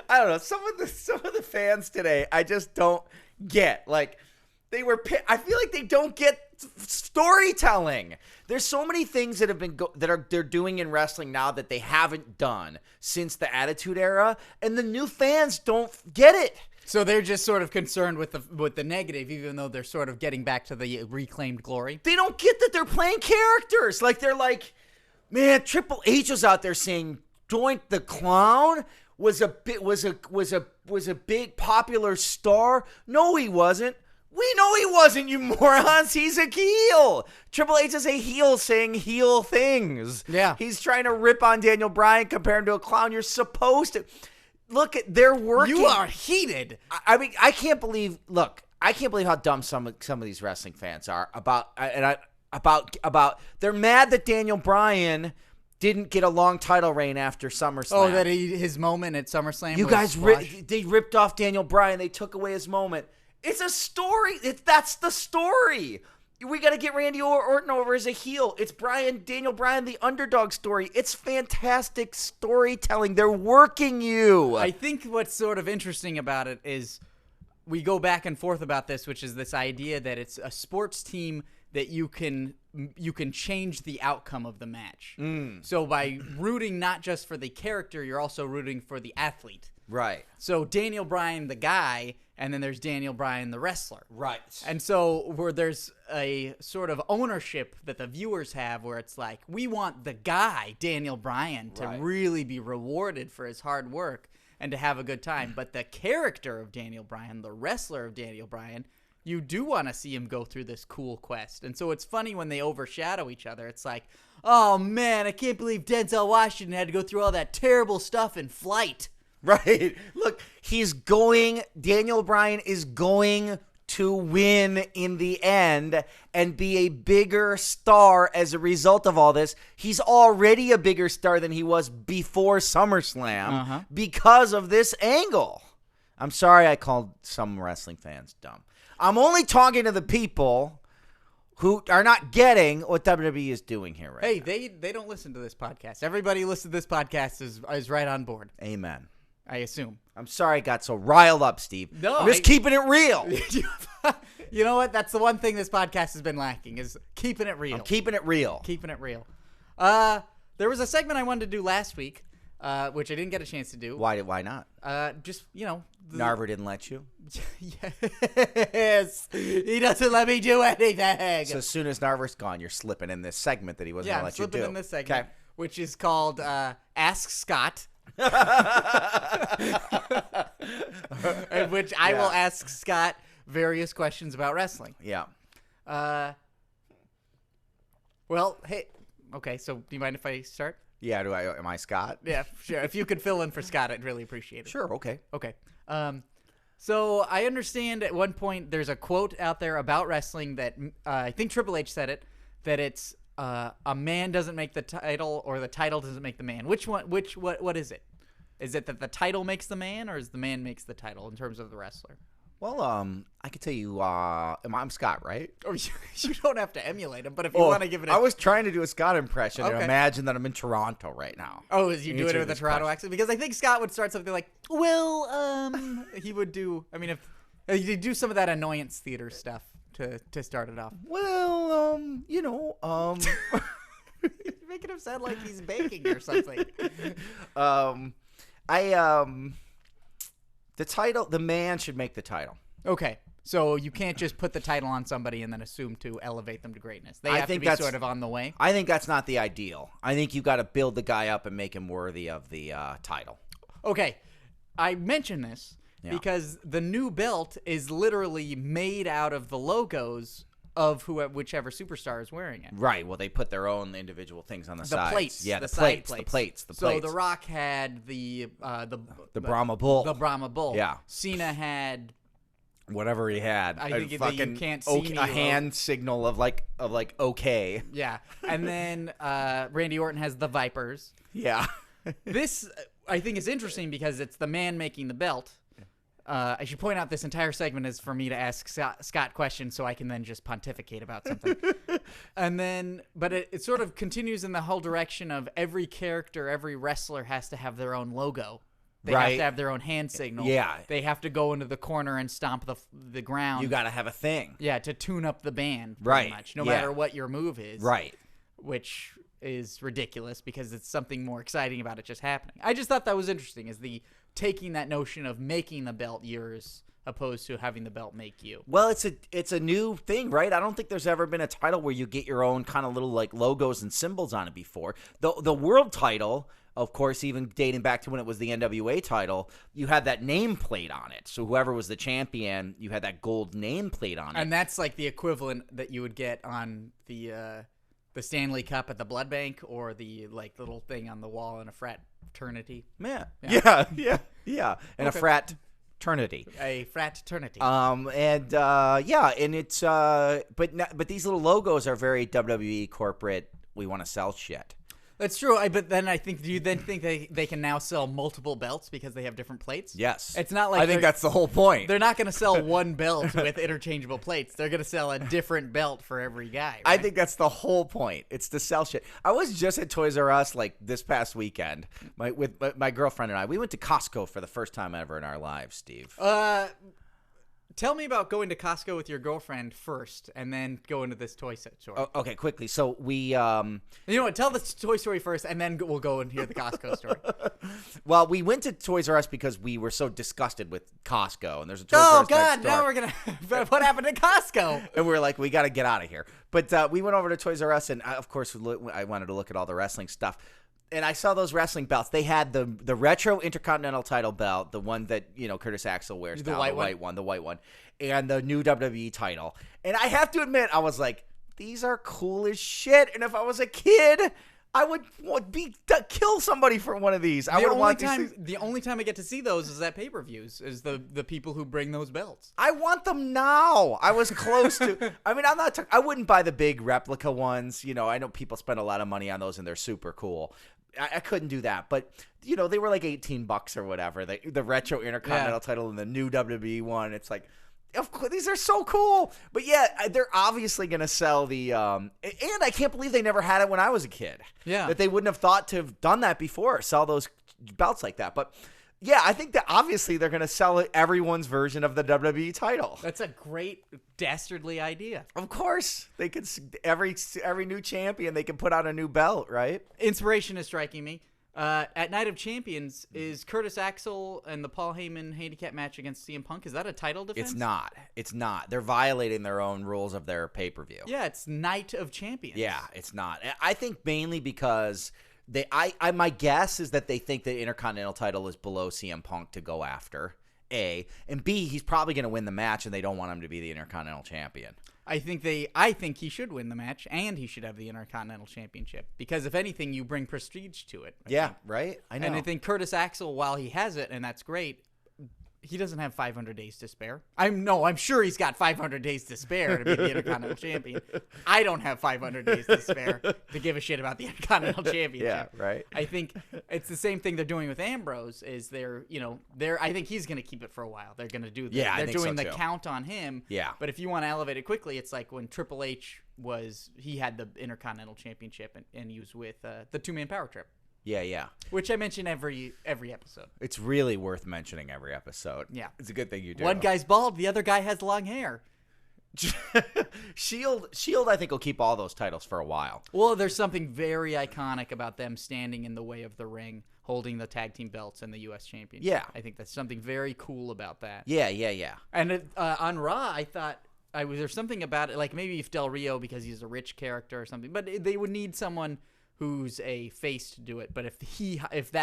don't know. Some of the fans today, I just don't get. Like, I feel like they don't get storytelling. There's so many things that have been they're doing in wrestling now that they haven't done since the Attitude Era, and the new fans don't get it. So they're just sort of concerned with the negative, even though they're sort of getting back to the reclaimed glory. They don't get that they're playing characters. Like, they're like, man, Triple H was out there saying Doink the Clown was a big popular star. No, he wasn't. We know he wasn't, you morons. He's a heel. Triple H is a heel saying heel things. Yeah. He's trying to rip on Daniel Bryan, compare him to a clown. You're supposed to. Look, they're working. You are heated. I mean, I can't believe how dumb some of these wrestling fans are about they're mad that Daniel Bryan didn't get a long title reign after SummerSlam. Oh, that his moment at SummerSlam. You guys, they ripped off Daniel Bryan. They took away his moment. It's a story. That's the story. We got to get Randy Orton over as a heel. It's Daniel Bryan, the underdog story. It's fantastic storytelling. They're working you. I think what's sort of interesting about it is we go back and forth about this, which is this idea that it's a sports team that you can change the outcome of the match. So by rooting not just for the character, you're also rooting for the athlete. Right. So Daniel Bryan, the guy, and then there's Daniel Bryan, the wrestler. Right. And so where there's a sort of ownership that the viewers have where it's like, we want the guy, Daniel Bryan, to really be rewarded for his hard work and to have a good time. But the character of Daniel Bryan, the wrestler of Daniel Bryan, you do want to see him go through this cool quest. And so it's funny when they overshadow each other. It's like, oh, man, I can't believe Denzel Washington had to go through all that terrible stuff in Flight. Right. Look, Daniel Bryan is going to win in the end and be a bigger star as a result of all this. He's already a bigger star than he was before SummerSlam because of this angle. I'm sorry I called some wrestling fans dumb. I'm only talking to the people who are not getting what WWE is doing here right now. Hey, they don't listen to this podcast. Everybody who listens to this podcast is right on board. Amen. I assume. I'm sorry I got so riled up, Steve. No, I'm just keeping it real. You know what? That's the one thing this podcast has been lacking is keeping it real. I'm keeping it real. Keeping it real. There was a segment I wanted to do last week, which I didn't get a chance to do. Why not? Just, Narver didn't let you? Yes. He doesn't let me do anything. So as soon as Narver's gone, you're slipping in this segment that he wasn't going to let you do. I'm slipping in this segment, which is called Ask Scott. In which I will ask Scott various questions about wrestling. Yeah. Well, hey. Okay, so do you mind if I start? Yeah, am I Scott? Yeah, sure. If you could fill in for Scott, I'd really appreciate it. Sure, okay. Okay. So I understand at one point there's a quote out there about wrestling that I think Triple H said it, that it's a man doesn't make the title or the title doesn't make the man. Which one? What is it? Is it that the title makes the man, or is the man makes the title in terms of the wrestler? Well, I can tell you, I'm Scott, right? Or you don't have to emulate him, but if you want to give it I was trying to do a Scott impression and Okay. imagine that I'm in Toronto right now. Oh, is you doing it Answer with a this Toronto question. accent? Because I think Scott would start something like, well, he would do, I mean, if he'd do some of that annoyance theater stuff to start it off. Well, You're making him sound like he's baking or something. The title, the man should make the title. Okay. So you can't just put the title on somebody and then assume to elevate them to greatness. They I have to think be that's- sort of on the way. I think that's not the ideal. I think you got to build the guy up and make him worthy of the title. Okay. I mention this Yeah. because the new belt is literally made out of the logos of whichever superstar is wearing it. Right. Well, they put their own individual things on the The sides. plates, Yeah, the the side plates. plates. The So plates. The Rock had the Brahma Bull. The Brahma Bull. Yeah. Cena had Whatever he had. I A think that you fucking can't see me, a hand signal of like okay. yeah, and then Randy Orton has the Vipers. Yeah. This I think is interesting because it's the man making the belt. I should point out this entire segment is for me to ask Scott questions so I can then just pontificate about something. And then, but it sort of continues in the whole direction of every character, every wrestler has to have their own logo. They have Right. to have their own hand signal. Yeah. They have to go into the corner and stomp the ground. You got to have a thing. Yeah, to tune up the band, pretty Right. much, no Yeah. matter what your move is. Right. Which is ridiculous because it's something more exciting about it just happening. I just thought that was interesting, is the taking that notion of making the belt yours opposed to having the belt make you. Well, it's a new thing, right? I don't think there's ever been a title where you get your own kind of little like logos and symbols on it before. The world title, of course, even dating back to when it was the NWA title, you had that nameplate on it. So whoever was the champion, you had that gold nameplate on it. And that's like the equivalent that you would get on the Stanley Cup at the Blood Bank, or the like little thing on the wall in a fraternity. Yeah. Yeah. And a Okay. fraternity. A fraternity. And it's but these little logos are very WWE corporate. We want to sell shit. That's true. But then I think, do you then think they can now sell multiple belts because they have different plates? Yes. It's not like I think they're- that's the whole point. They're not going to sell one belt with interchangeable plates. They're going to sell a different belt for every guy. I right? think that's the whole point. It's to sell shit. I was just at Toys R Us like this past weekend. With my girlfriend and I. We went to Costco for the first time ever in our lives, Steve. Tell me about going to Costco with your girlfriend first, and then go into this toy set store. Oh, okay, quickly. So we You know what? Tell the toy story first, and then we'll go and hear the Costco story. well, we went to Toys R Us because we were so disgusted with Costco, and there's a Toys R Oh Us next God! door. Now we're gonna. What happened to Costco? And we were like, we got to get out of here. But we went over to Toys R Us, and of course, I wanted to look at all the wrestling stuff. And I saw those wrestling belts. They had the retro Intercontinental title belt, the one that Curtis Axel wears The now, white the white one, and the new WWE title. And I have to admit, I was like, these are cool as shit. And if I was a kid, I would kill somebody for one of these. I would want these things. The only time I get to see those is at pay-per-views. Is the people who bring those belts. I want them now. I was close to. I mean, I'm not. I wouldn't buy the big replica ones. I know people spend a lot of money on those, and they're super cool. I couldn't do that, but they were like $18 or whatever. The retro Intercontinental title and the new WWE one. It's like, of course, these are so cool. But yeah, they're obviously gonna sell the. And I can't believe they never had it when I was a kid. Yeah, that they wouldn't have thought to have done that before. Sell those belts like that, but. Yeah, I think that obviously they're going to sell everyone's version of the WWE title. That's a great dastardly idea. Of course, they could every new champion they can put out a new belt, right? Inspiration is striking me. At Night of Champions, is Curtis Axel and the Paul Heyman handicap match against CM Punk, is that a title defense? It's not. They're violating their own rules of their pay-per-view. Yeah, it's Night of Champions. Yeah, it's not. I think mainly because my guess is that they think the Intercontinental title is below CM Punk to go after, A. And B, he's probably going to win the match and they don't want him to be the Intercontinental champion. I think he should win the match, and he should have the Intercontinental Championship, because if anything, you bring prestige to it. I think. Right? I know. And I think Curtis Axel, while he has it, and that's great, he doesn't have 500 days to spare. I'm sure he's got 500 days to spare to be the Intercontinental Champion. I don't have 500 days to spare to give a shit about the Intercontinental Championship. Yeah, right. I think it's the same thing they're doing with Ambrose. Is I think he's going to keep it for a while. They're going to do. Yeah, I they're think so doing the too. count on him. Yeah. But if you want to elevate it quickly, it's like when Triple H he had the Intercontinental Championship and he was with the 2-man power trip. Yeah. Which I mention every episode. It's really worth mentioning every episode. Yeah. It's a good thing you do. One guy's bald, the other guy has long hair. Shield, I think, will keep all those titles for a while. Well, there's something very iconic about them standing in the way of the ring, holding the tag team belts and the U.S. Championship. Yeah. I think that's something very cool about that. Yeah. And on Raw, I thought there's something about it, like maybe if Del Rio because he's a rich character or something, but they would need someone who's a face to do it. But if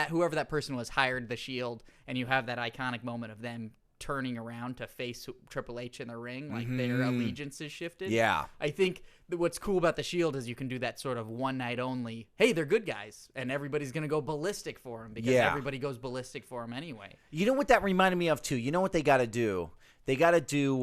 whoever that person was hired the Shield, and you have that iconic moment of them turning around to face Triple H in the ring, like their allegiance is shifted. Yeah. I think that what's cool about the Shield is you can do that sort of one night only. Hey, they're good guys, and everybody's gonna go ballistic for them because everybody goes ballistic for them anyway. You know what that reminded me of too? You know what they got to do? They got to do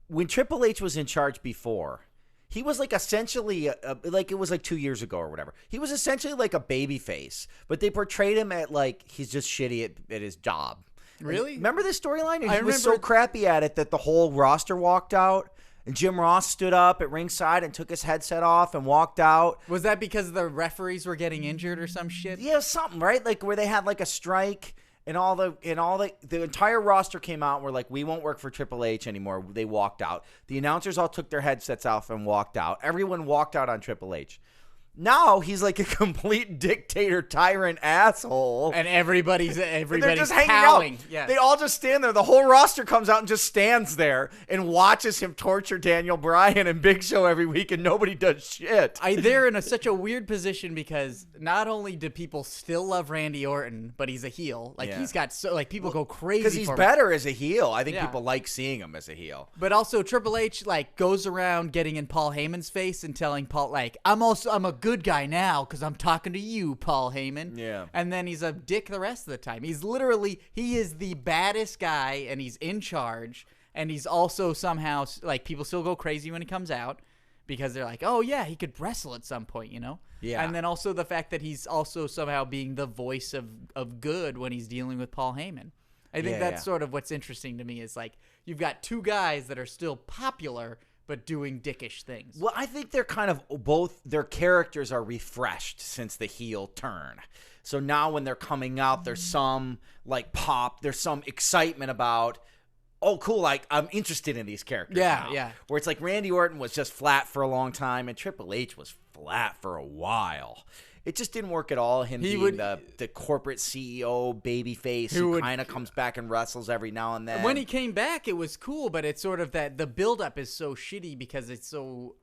when Triple H was in charge before. He was like essentially like it was like 2 years ago or whatever. He was essentially like a baby face, but they portrayed him at like he's just shitty at his job. Really? Remember this storyline? He I was so remember- crappy at it that the whole roster walked out, and Jim Ross stood up at ringside and took his headset off and walked out. Was that because the referees were getting injured or some shit? Yeah, something, right? Like where they had like a strike and all the entire roster came out and were like, we won't work for Triple H anymore. They walked out. The announcers all took their headsets off and walked out. Everyone walked out on Triple H. Now he's like a complete dictator, tyrant, asshole. And everybody's They're just hanging howling. out. Yeah. They all just stand there. The whole roster comes out and just stands there and watches him torture Daniel Bryan and Big Show every week, and nobody does shit. They're in such a weird position because not only do people still love Randy Orton, but he's a heel. Like he's got people go crazy Because he's for him. better as a heel. I think Yeah. people like seeing him as a heel. But also Triple H like goes around getting in Paul Heyman's face and telling Paul like I'm a good guy now because I'm talking to you, Paul Heyman. Yeah. And then he's a dick the rest of the time. He is the baddest guy and he's in charge, and he's also somehow like people still go crazy when he comes out because they're like, oh yeah, he could wrestle at some point, you know? Yeah. And then also the fact that he's also somehow being the voice of good when he's dealing with Paul Heyman. I think that's sort of what's interesting to me is like you've got two guys that are still popular but doing dickish things. Well, I think they're kind of both their characters are refreshed since the heel turn. So now when they're coming out, there's some like pop, there's some excitement about, oh, cool, like I'm interested in these characters. Yeah, now. yeah. Where it's like Randy Orton was just flat for a long time, and Triple H was flat for a while. It just didn't work at all. Him being the corporate CEO babyface who kind of comes back and wrestles every now and then. When he came back, it was cool, but it's sort of that the buildup is so shitty because it's so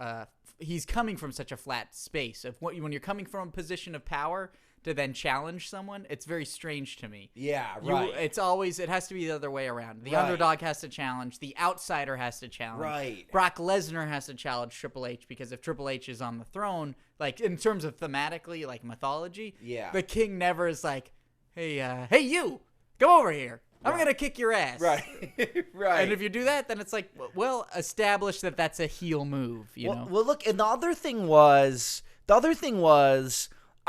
he's coming from such a flat space. When you're coming from a position of power to then challenge someone, it's very strange to me. Yeah, right. It has to be the other way around. The underdog has to challenge. The outsider has to challenge. Right. Brock Lesnar has to challenge Triple H because if Triple H is on the throne, like in terms of thematically, like mythology, the king never is like, hey you, come over here. I'm going to kick your ass. Right. Right. And if you do that, then it's like, well, establish that that's a heel move, you know? Well, look, and the other thing was,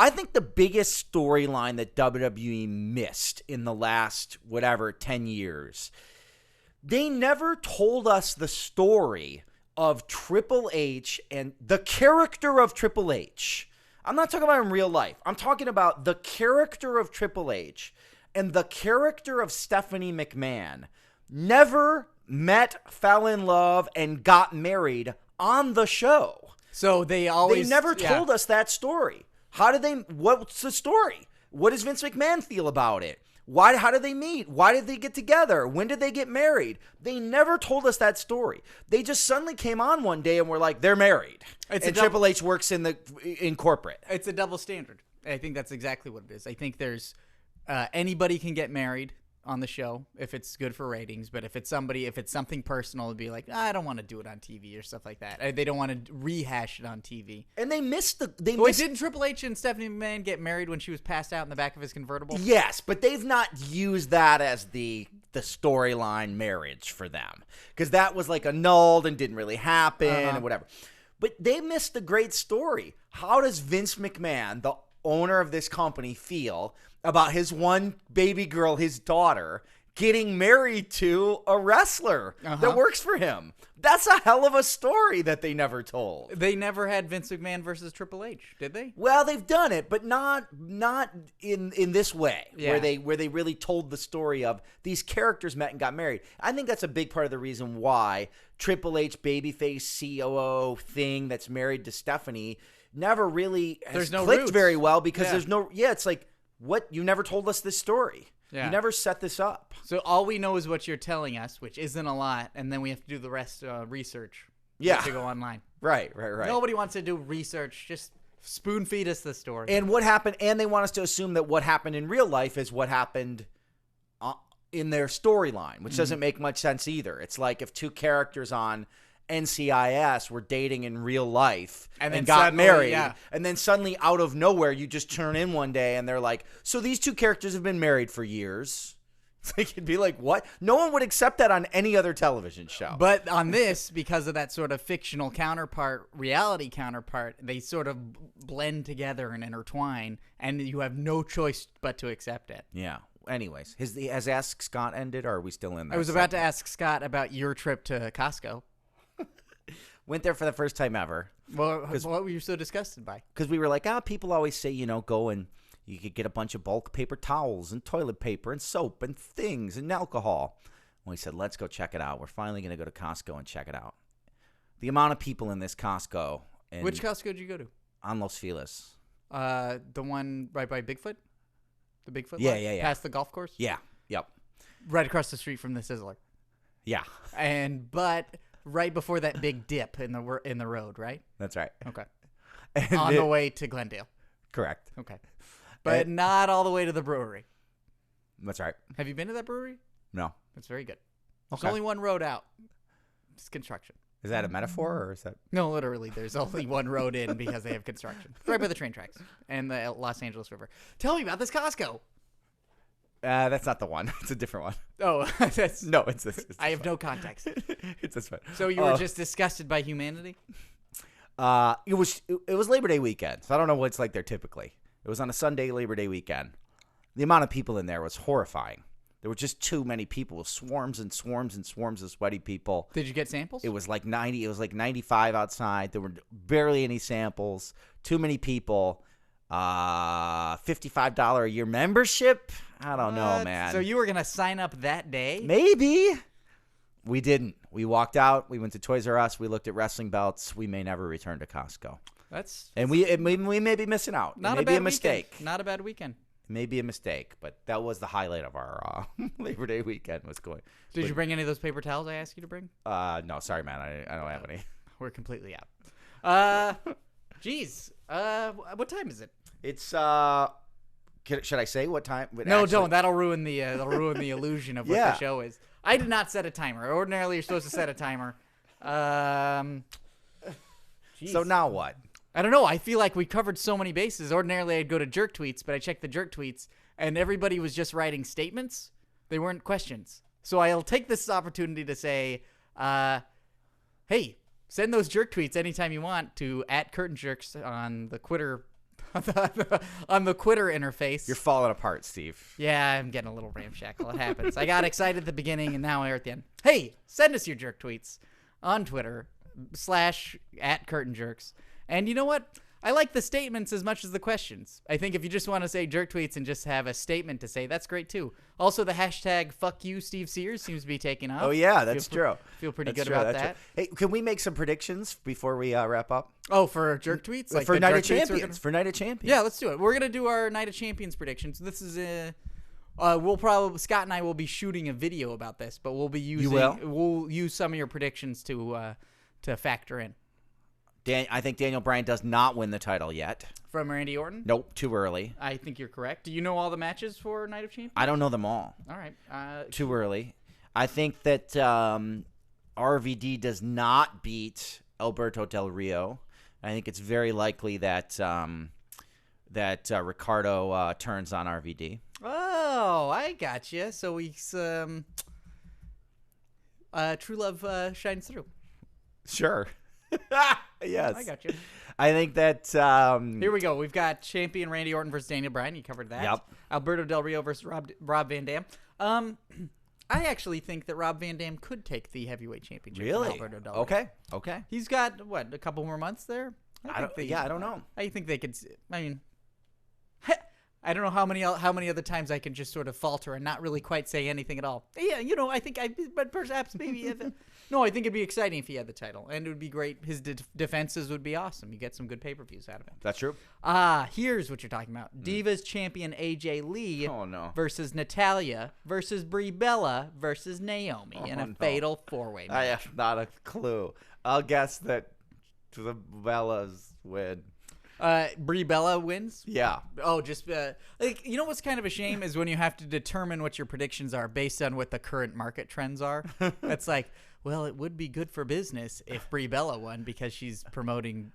I think the biggest storyline that WWE missed in the last, 10 years, they never told us the story of Triple H and the character of Triple H. I'm not talking about in real life. I'm talking about the character of Triple H and the character of Stephanie McMahon never met, fell in love, and got married on the show. So they never told us that story. What's the story? What does Vince McMahon feel about it? How did they meet? Why did they get together? When did they get married? They never told us that story. They just suddenly came on one day and were like, they're married. Triple H works in corporate. It's a double standard. I think that's exactly what it is. I think there's anybody can get married on the show if it's good for ratings, but if it's something personal, it'd be like, I don't want to do it on TV or stuff like that. They don't want to rehash it on TV. And they missed didn't Triple H and Stephanie McMahon get married when she was passed out in the back of his convertible? Yes, but they've not used that as the storyline marriage for them because that was like annulled and didn't really happen and whatever. But they missed the great story. How does Vince McMahon, the owner of this company, feel about his one baby girl, his daughter, getting married to a wrestler that works for him? That's a hell of a story that they never told. They never had Vince McMahon versus Triple H, did they? Well, they've done it, but not in this way, where they really told the story of these characters met and got married. I think that's a big part of the reason why Triple H babyface COO thing that's married to Stephanie never really has There's no clicked roots. very well because Yeah. there's no. Yeah, it's like what you never told us this story. Yeah. You never set this up. So all we know is what you're telling us, which isn't a lot, and then we have to do the rest research. Yeah. To go online. Right. Nobody wants to do research. Just spoon feed us the story. And what happened? And they want us to assume that what happened in real life is what happened in their storyline, which doesn't make much sense either. It's like if two characters on NCIS were dating in real life And and then got suddenly, married, yeah. and then suddenly out of nowhere you just turn in one day and they're like, so these two characters have been married for years. It's like, it'd be like, what? No one would accept that on any other television show. But on this, because of that sort of fictional counterpart, reality counterpart, they sort of blend together and intertwine, and you have no choice but to accept it. Yeah. Anyways, has Ask Scott ended, or are we still in there? I was about to ask Scott about your trip to Costco. Went there for the first time ever. Well, what were you so disgusted by? Because we were like, people always say, go and you could get a bunch of bulk paper towels and toilet paper and soap and things and alcohol. And we said, let's go check it out. We're finally going to go to Costco and check it out. The amount of people in this Costco. Which Costco did you go to? On Los Feliz. The one right by Bigfoot? The Bigfoot Yeah, lot? yeah. Past the golf course? Yeah. Yep. Right across the street from the Sizzler. Yeah. But right before that big dip in the road, right? That's right. Okay. And On the way to Glendale. Correct. Okay. But not all the way to the brewery. That's right. Have you been to that brewery? No. It's very good. Okay. There's only one road out. It's construction. Is that a metaphor or is that? No, literally, there's only one road in because they have construction. It's right by the train tracks and the Los Angeles River. Tell me about this Costco. That's not the one. It's a different one. Oh, that's No, it's this. It's I have no context. It's this one. So you were just disgusted by humanity? It was Labor Day weekend, so I don't know what it's like there typically. It was on a Sunday, Labor Day weekend. The amount of people in there was horrifying. There were just too many people, swarms and swarms and swarms of sweaty people. Did you get samples? It was like 90. It was like 95 outside. There were barely any samples. Too many people. $55 a year membership. I don't know, man. So you were gonna sign up that day? Maybe. We didn't. We walked out. We went to Toys R Us. We looked at wrestling belts. We may never return to Costco. That's And we may be missing out. not it may a bad be a mistake. Weekend. Not a bad weekend. It may be a mistake, but that was the highlight of our Labor Day weekend. Was going. Did you bring any of those paper towels I asked you to bring? No, sorry, man. I don't have any. We're completely out. Geez. What time is it? It's should I say what time? No, don't. That'll ruin the illusion of what Yeah. the show is. I did not set a timer. Ordinarily, you're supposed to set a timer. So now what? I don't know. I feel like we covered so many bases. Ordinarily, I'd go to jerk tweets, but I checked the jerk tweets, and everybody was just writing statements. They weren't questions. So I'll take this opportunity to say, hey, send those jerk tweets anytime you want to @CurtainJerks on the Twitter on the Twitter interface. You're falling apart, Steve. Yeah, I'm getting a little ramshackle. It happens. I got excited at the beginning, and now we're at the end. Hey, send us your jerk tweets on Twitter /@CurtainJerks. And you know what? I like the statements as much as the questions. I think if you just want to say jerk tweets and just have a statement to say, that's great too. Also, the hashtag #FuckYouSteveSears seems to be taking off. Oh yeah, that's true. Feel pretty That's good true, about that's that. true. Hey, can we make some predictions before we wrap up? Oh, for jerk tweets? Like for the Night jerk of tweets we're Champions. gonna- For Night of Champions. Yeah, let's do it. We're gonna do our Night of Champions predictions. This is Scott and I will be shooting a video about this, but we'll be using. We'll use some of your predictions to factor in. I think Daniel Bryan does not win the title yet. From Randy Orton. Nope, too early. I think you're correct. Do you know all the matches for Night of Champions? I don't know them all. All right. Too early. I think that RVD does not beat Alberto Del Rio. I think it's very likely that Ricardo turns on RVD. Oh, I got you. So he's true love shines through. Sure. Yes. I got you. I think that Here we go. We've got champion Randy Orton versus Daniel Bryan. You covered that. Yep. Alberto Del Rio versus Rob Van Dam. I actually think that Rob Van Dam could take the heavyweight championship. From really Alberto Del Rio. Okay. He's got what, a couple more months there. I don't know. I think they could. I mean, I don't know how many other times I can just sort of falter and not really quite say anything at all. Yeah, I think but perhaps maybe. No, I think it'd be exciting if he had the title, and it would be great. His defenses would be awesome. You get some good pay-per-views out of it. That's true. Here's what you're talking about: Divas champion AJ Lee versus Natalya versus Brie Bella versus Naomi in a fatal 4-way match. I have not a clue. I'll guess that the Bellas win. Brie Bella wins? Yeah. Oh, just what's kind of a shame is when you have to determine what your predictions are based on what the current market trends are. It's like, well, it would be good for business if Brie Bella won because she's promoting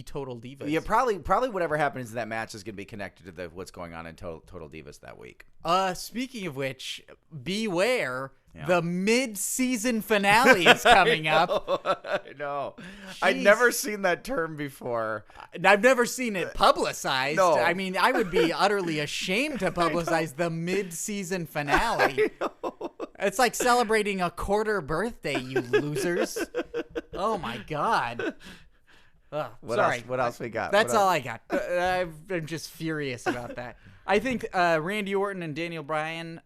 Total Divas. Yeah, probably whatever happens in that match is going to be connected to what's going on in Total Divas that week. Speaking of which, beware. Yeah. The mid-season finale is coming up. I know. I'd never seen that term before. I've never seen it publicized. No. I mean, I would be utterly ashamed to publicize the mid-season finale. It's like celebrating a quarter birthday, you losers. Oh, my God. What else we got? That's all I got. I'm just furious about that. I think Randy Orton and Daniel Bryan...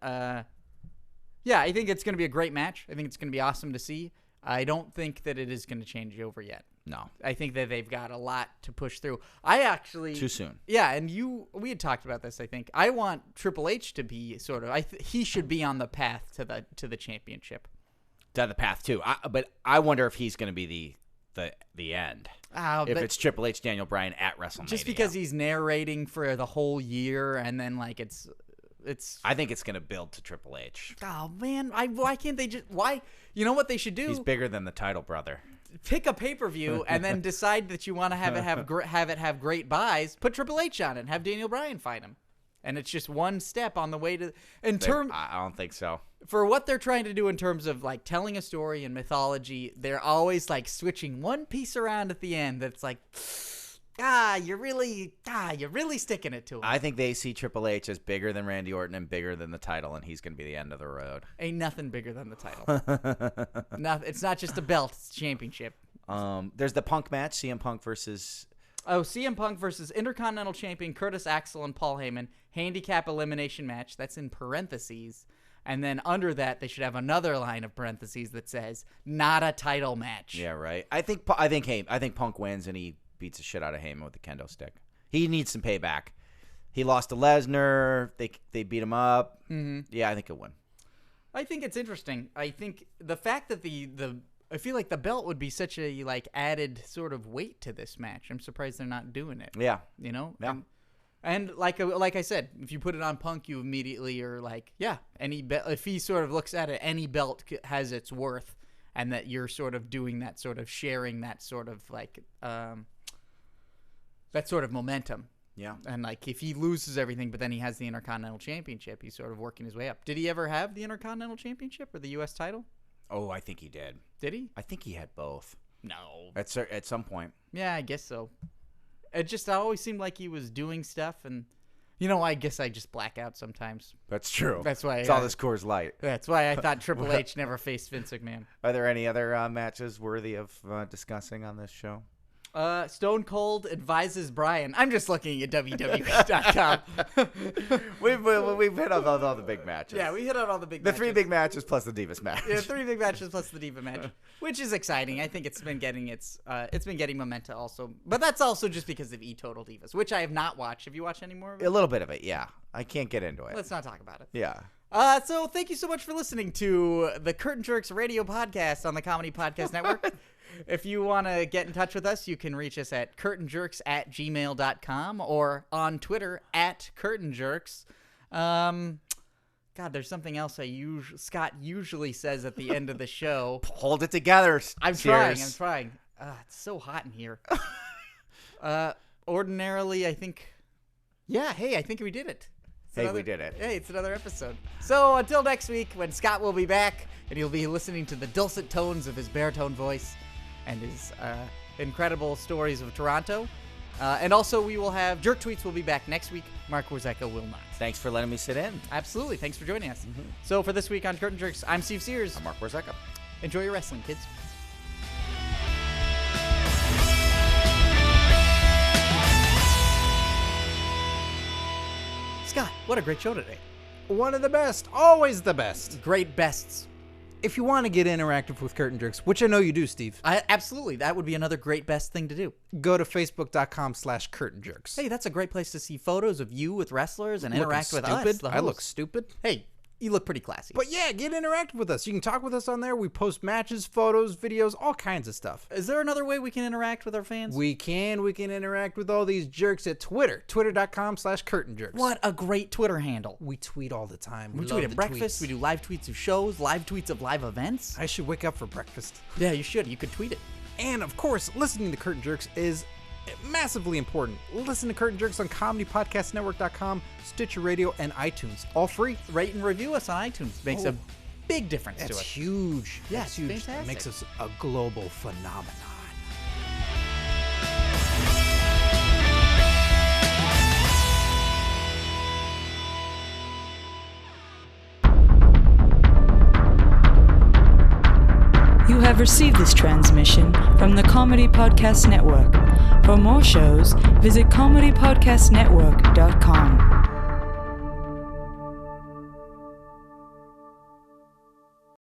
yeah, I think it's going to be a great match. I think it's going to be awesome to see. I don't think that it is going to change over yet. No. I think that they've got a lot to push through. I actually... Too soon. Yeah, and we had talked about this, I think. I want Triple H to be sort of... he should be on the path to the championship. To the path, too. But I wonder if he's going to be the end. If it's Triple H, Daniel Bryan at WrestleMania. Just because he's narrating for the whole year and then, it's... I think it's going to build to Triple H. Oh, man. Why can't they just... Why? You know what they should do? He's bigger than the title, brother. Pick a pay-per-view and then decide that you want to have it have great buys. Put Triple H on it and have Daniel Bryan fight him. And it's just one step on the way to... I don't think so. For what they're trying to do in terms of, telling a story and mythology, they're always, switching one piece around at the end that's like... you're really sticking it to him. I think they see Triple H as bigger than Randy Orton and bigger than the title, and he's going to be the end of the road. Ain't nothing bigger than the title. It's not just a belt; it's a championship. There's the Punk match: CM Punk versus CM Punk versus Intercontinental Champion Curtis Axel and Paul Heyman handicap elimination match. That's in parentheses, and then under that they should have another line of parentheses that says not a title match. Yeah, right. I think Punk wins and he beats the shit out of Heyman with the kendo stick. He needs some payback. He lost to Lesnar. They beat him up. Mm-hmm. Yeah, I think he'll win. I think it's interesting. I think the fact that I feel like the belt would be such a added sort of weight to this match. I'm surprised they're not doing it. Yeah. Yeah. And like I said, if you put it on Punk, you immediately are if he sort of looks at it, any belt has its worth, and that you're sort of doing that sort of sharing that sort of that sort of momentum. Yeah. And if he loses everything, but then he has the Intercontinental Championship, he's sort of working his way up. Did he ever have the Intercontinental Championship or the U.S. title? Oh, I think he did. Did he? I think he had both. No. At some point. Yeah, I guess so. It always seemed like he was doing stuff, and I guess I just black out sometimes. That's true. That's why it's all this Coors Light. That's why I thought Triple H never faced Vince McMahon. Are there any other matches worthy of discussing on this show? Stone Cold advises Bryan. I'm just looking at WWE.com. We've hit on all the big matches. Yeah, we hit on all the big matches. The 3 big matches plus the Divas match. Yeah, 3 big matches plus the Diva match, which is exciting. I think it's been getting momentum also. But that's also just because of Total Divas, which I have not watched. Have you watched any more of it? A little bit of it, yeah. I can't get into it. Let's not talk about it. Yeah. So thank you so much for listening to the Curtain Jerks radio podcast on the Comedy Podcast Network. If you want to get in touch with us, you can reach us at curtainjerks@gmail.com or on Twitter @curtainjerks. God, there's something else Scott usually says at the end of the show. Hold it together, I'm Sears. trying. It's so hot in here. Ordinarily, I think... Yeah, hey, I think we did it. We did it. Hey, it's another episode. So until next week, when Scott will be back, and you'll be listening to the dulcet tones of his baritone voice and his incredible stories of Toronto. And also, we will have Jerk Tweets will be back next week. Mark Warzeka will not. Thanks for letting me sit in. Absolutely. Thanks for joining us. Mm-hmm. So for this week on Curtain Jerks, I'm Steve Sears. I'm Mark Warzeka. Enjoy your wrestling, kids. What a great show today. One of the best. Always the best. Great bests. If you want to get interactive with Curtain Jerks, which I know you do, Steve, Absolutely. That would be another great best thing to do. go to facebook.com/Curtain Jerks. Hey, that's a great place to see photos of you with wrestlers and Looking interact with stupid. us. the I look hosts. stupid. Hey, you look pretty classy. But yeah, get interactive with us. You can talk with us on there. We post matches, photos, videos, all kinds of stuff. Is there another way we can interact with our fans? We can interact with all these jerks at Twitter. Twitter.com/Curtain Jerks. What a great Twitter handle. We tweet all the time. We love tweet at the breakfast. tweets. We do live tweets of shows, live tweets of live events. I should wake up for breakfast. Yeah, you should. You could tweet it. And of course, listening to Curtain Jerks is massively important. Listen to Curtain Jerks on comedypodcastnetwork.com, Stitcher Radio, and iTunes. All free. Rate and review us on iTunes. Makes a big difference to That's us. huge. Yeah, That's it's huge. fantastic. It makes us a global phenomenon. You have received this transmission from the Comedy Podcast Network. For more shows, visit comedypodcastnetwork.com.